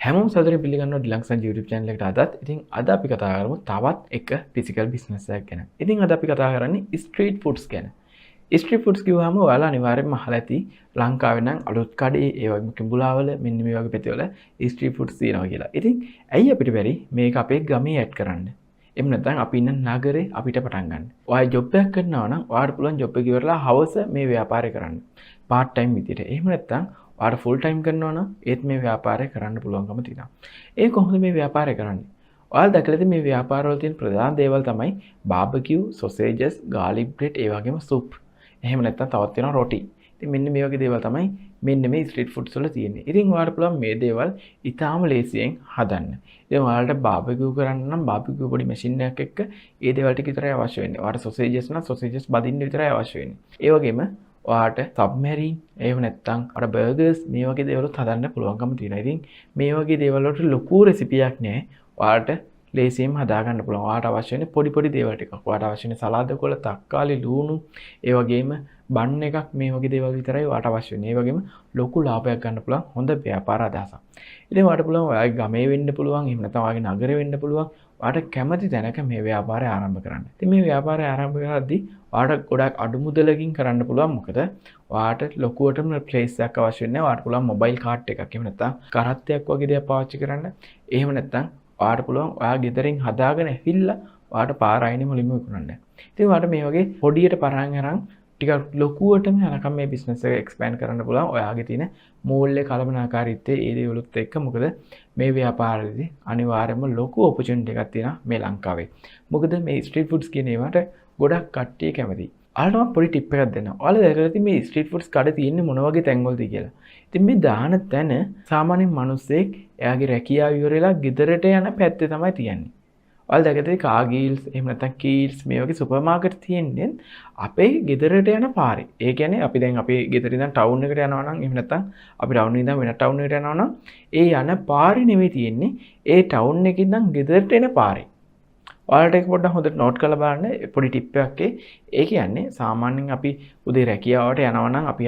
හැමෝම සතුටින් පිළිගන්නවා ඩිලක්සන් YouTube channel එකට අදත්. ඉතින් අද අපි කතා කරමු තවත් එක physical business එකක් ගැන. ඉතින් අද අපි කතා කරන්නේ street foods ගැන. street foods කිව්වම ඔයාලා අනිවාර්යෙන්ම අහලා ඇති ලංකාවේ නම් අලුත් කඩේ ඒ වගේම කිඹුලාවල මෙන්න මේ වගේ පැතිවල street foods තියෙනවා කියලා. ඉතින් ඇයි අපිට බැරි මේක අපේ ගමේ ඇඩ් කරන්න? එහෙම නැත්නම් අපි ඉන්න නගරේ අපිට පටන් ගන්න. ඔයා ජොබ් එකක් කරනවා නම් ඔයාට පුළුවන් ජොබ් එක ඉවරලා හවස මේ ව්‍යාපාරය කරන්න. part time විදියට. එහෙම නැත්නම් ඔයාට ෆුල් ටයිම් කරනවා නම් ඒත් මේ ව්‍යාපාරය කරන්න පුළුවන්කම තියෙනවා. ඒ කොහොමද මේ ව්‍යාපාරය කරන්නේ? ඔයාලා දැකලා තියෙන මේ ව්‍යාපාරවල තියෙන ප්‍රධාන දේවල් තමයි බාබකියු, සොසේජස්, garlic bread, ඒ වගේම සූප්. එහෙම නැත්නම් තවත් තියෙනවා රොටි. ඉතින් මෙන්න මේ වගේ දේවල් තමයි මෙන්න මේ ස්ට්‍රීට් ෆුඩ්ස් වල තියෙන්නේ. ඉතින් ඔයාලට පුළුවන් මේ දේවල් ඉතාම ලේසියෙන් හදන්න. ඉතින් ඔයාලට බාබකියු කරන්න නම් බාබකියු පොඩි මැෂින් එකක් එක්ක ඒ දේවල් ටික විතරයි අවශ්‍ය වෙන්නේ. ඔයාලට සොසේජස් නම් සොසේජස් බදින්න විතරයි අවශ්‍ය වෙන්නේ. ඒ වගේම ඔයාට සබ්මැරීන් එහෙම නැත්නම් අර බර්ගර්ස් මේ වගේ දේවලුත් හදන්න පුළුවන්කම තියෙනවා. ඉතින් මේ වගේ දේවල් වලට ලොකු රෙසිපියක් නෑ. ඔයාට ලේසියෙන් හදා ගන්න පුළුවන්. ඔයාට අවශ්‍ය වෙන්නේ පොඩි දේවල් ටිකක්. ඔයාට අවශ්‍ය වෙන්නේ සලාද කොළ, තක්කාලි, ලූණු, ඒ වගේම බන් එකක් මේ වගේ දේවල් විතරයි ඔයාට අවශ්‍ය වෙන්නේ. ඒ වගේම ලොකු ලාභයක් ගන්න පුළුවන් හොඳ ව්‍යාපාර අදහසක්. ඉතින් ඔයාට පුළුවන් ඔයාගේ ගමේ වෙන්න පුළුවන්, එහෙම නැත්නම් ඔයාගේ නගරේ වෙන්න පුළුවන්. ඔයාට කැමති තැනක මේ ව්‍යාපාරය ආරම්භ කරන්න. ඉතින් මේ ව්‍යාපාරය ආරම්භ කරද්දී ඔයාට ගොඩක් අඩු මුදලකින් කරන්න පුළුවන්. මොකද ඔයාට ලොකුවටම ප්ලේස් එකක් අවශ්‍ය වෙන්නේ නැහැ. ඔයාට පුළුවන් මොබයිල් කාඩ් එකක්, එහෙම නැත්නම් කරත්තයක් වගේ දේවල් පාවිච්චි කරන්න. එහෙම නැත්නම් ඔයාට පුළුවන් ඔයා ගෙදරින් හදාගෙන ඇවිල්ලා ඔයාට පාර අයිනේ මුලින්ම විකුණන්න. ඉතින් ඔයාට මේ වගේ පොඩියට පරන් අරන් ටිකක් ලොකුවටම යනකම් මේ බිස්නස් එක එක්ස්පෑන්ඩ් කරන්න පුළුවන්. ඔයාගේ තියෙන මූල්‍ය කළමනාකාරීත්වයේ ඒ දේවලුත් එක්ක. මොකද මේ ව්‍යාපාරෙදී අනිවාර්යයෙන්ම ලොකු ඔපචුනිටි එකක් තියෙනවා මේ ලංකාවේ. මොකද මේ ස්ට්‍රීට් ෆුඩ්ස් කියන ඒවාට ගොඩක් කට්ටිය කැමතියි. ඔයාලට මම පොඩි ටිප් එකක් දෙන්නම්. ඔයාලා දැකලා තියෙන මේ ස්ට්‍රීට් ෆුඩ්ස් කඩ තියෙන්නේ මොන වගේ තැන්වලද කියලා. ඉතින් මේ දාන තැන සාමාන්‍ය මිනිස්සෙක් එයාගේ රැකියාව ඉවරලා ගෙදරට යන පැත්තේ තමයි තියන්නේ. ඔයාලා දැකලා තියෙන කාගීල්ස් එහෙම නැත්නම් කීල්ස් මේ වගේ සුපර් මාකට් තියෙන්නේ අපේ ගෙදරට යන පාරේ. ඒ කියන්නේ අපි දැන් අපේ ගෙදර ඉඳන් ටවුන් එකට යනවා නම් එහෙම නැත්නම් අපි ටවුන් ඉඳන් වෙන ටවුන් එකට යනවා නම් ඒ යන පාරේ නෙවෙයි තියෙන්නේ. ඒ ටවුන් එකේ ඉඳන් ගෙදරට එන පාරේ. ඔයාලට ඒක පොඩ්ඩක් හොඳට නෝට් කරලා බලන්න පොඩි ටිප් එකක්. ඒ කියන්නේ සාමාන්‍යයෙන් අපි උදේ රැකියාවට යනවා නම් අපි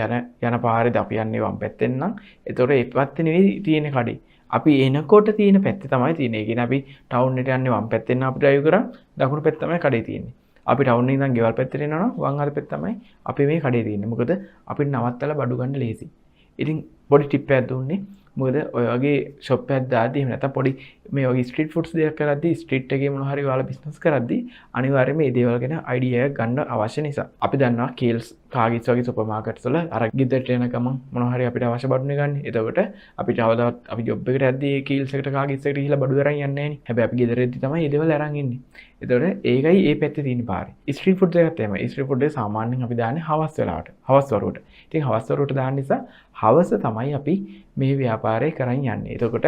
යන පාරේද අපි යන්නේ වම් පැත්තෙන් නම් ඒතකොට ඒ පැත්තේ නෙවෙයි තියෙන කඩේ. අපි එනකොට තියෙන පැත්තේ තමයි තියෙන්නේ. ඒ කියන්නේ අපි ටවුන් එකට යන්නේ වම් පැත්තෙන් අපි ඩ්‍රයිව් කරා දකුණු පැත්ත තමයි කඩේ තියෙන්නේ. අපි ටවුන් එකෙන් ඉඳන් ගෙවල් පැත්තට එනවා නම් වම් අත පැත්ත තමයි අපි මේ කඩේ තියෙන්නේ. මොකද අපිට නවත්තලා බඩු ගන්න ලේසි. ඉතින් පොඩි ටිප් එකක් දුන්නේ. මොකද ඔය වගේ ෂොප් එකක් දාද්දී එහෙම නැත්නම් පොඩි මේ වගේ ස්ට්‍රීට් ෆුඩ්ස් දෙයක් කරද්දී ස්ට්‍රීට් එකේ මොන හරි ඔයාලා බිස්නස් කරද්දී අනිවාර්යයෙන්ම මේ දේවල් ගැන අයිඩියා එකක් ගන්න අවශ්‍ය නිසා. අපි දන්නවා කේල්ස් කාගිස් වගේ සුපර් මාකට්ස් වල අර ගෙදරට එන ගමන් මොන හරි අපිට අවශ්‍ය බඩුනේ ගන්න. එතකොට අපිට අවදාවත් අපි ජොබ් එකට යද්දී ඒ කේල්ස් එකට කාගිස් එකට ගිහිල්ලා බඩු අරන් යන්නේ නැහනේ. හැබැයි අපි ගෙදරෙද්දී තමයි මේ දේවල් අරන් ඉන්නේ. එතකොට ඒකයි ඒ පැත්තේ තියෙන පාරේ. ස්ට්‍රීට් ෆුඩ්ස් එකත් එහෙමයි. ස්ට්‍රීට් ෆුඩ් එක සාමාන්‍යයෙන් අපි දාන්නේ හවස් වෙලාවට. හවස් වරුවට. ඉතින් හවස් වරුවට දාන්න නිසා හවස තමයි අපි මේ ව්‍යාපාරය කරන් යන්නේ. එතකොට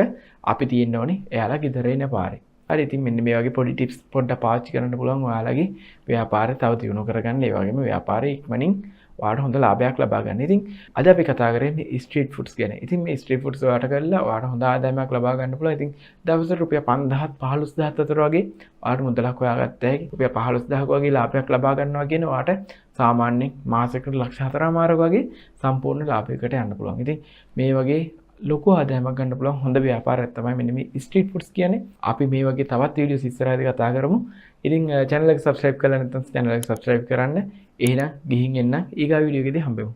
අපි තියෙන්න ඕනේ එයාලා ගෙදර එන පාරේ. හරි ඉතින් මෙන්න මේ වගේ පොඩි ටිප්ස් පොඩ්ඩක් පාවිච්චි කරන්න පුළුවන් ඔයාලගේ ව්‍යාපාරය තව දියුණු කරගන්න. ඒ වගේම ව්‍යාපාරේ ඉක්මනින් ඔයාලට හොඳ ලාභයක් ලබා ගන්න. ඉතින් අද අපි කතා කරේ මේ ස්ට්‍රීට් ෆුඩ්ස් ගැන. ඉතින් මේ ස්ට්‍රීට් ෆුඩ්ස් ඔයාලට කරලා ඔයාලට හොඳ ආදායමක් ලබා ගන්න පුළුවන්. ඉතින් දවසට රුපියල් 5000 15000 අතර වගේ ඔයාලට මුදලක් හොයාගත්ත හැකි. රුපියල් 15000ක වගේ ලාභයක් ලබා ගන්නවා කියන ඔයාලට සාමාන්‍යයෙන් මාසෙකට ලක්ෂ 4මාරක වගේ සම්පූර්ණ ලාභයකට යන්න පුළුවන්. ඉතින් මේ වගේ ලොකු ආදායමක් ගන්න පුළුවන් හොඳ ව්‍යාපාරයක් තමයි මෙන්න මේ ස්ට්‍රීට් ෆුඩ්ස් කියන්නේ. අපි මේ වගේ තවත් වීඩියෝස් ඉස්සරහදී කතා කරමු. ඉතින් channel එක subscribe කරලා නැත්නම් channel එක subscribe කරන්න. එහෙනම් ගිහින් එන්න ඊගා වීඩියෝ එකේදී හම්බෙමු.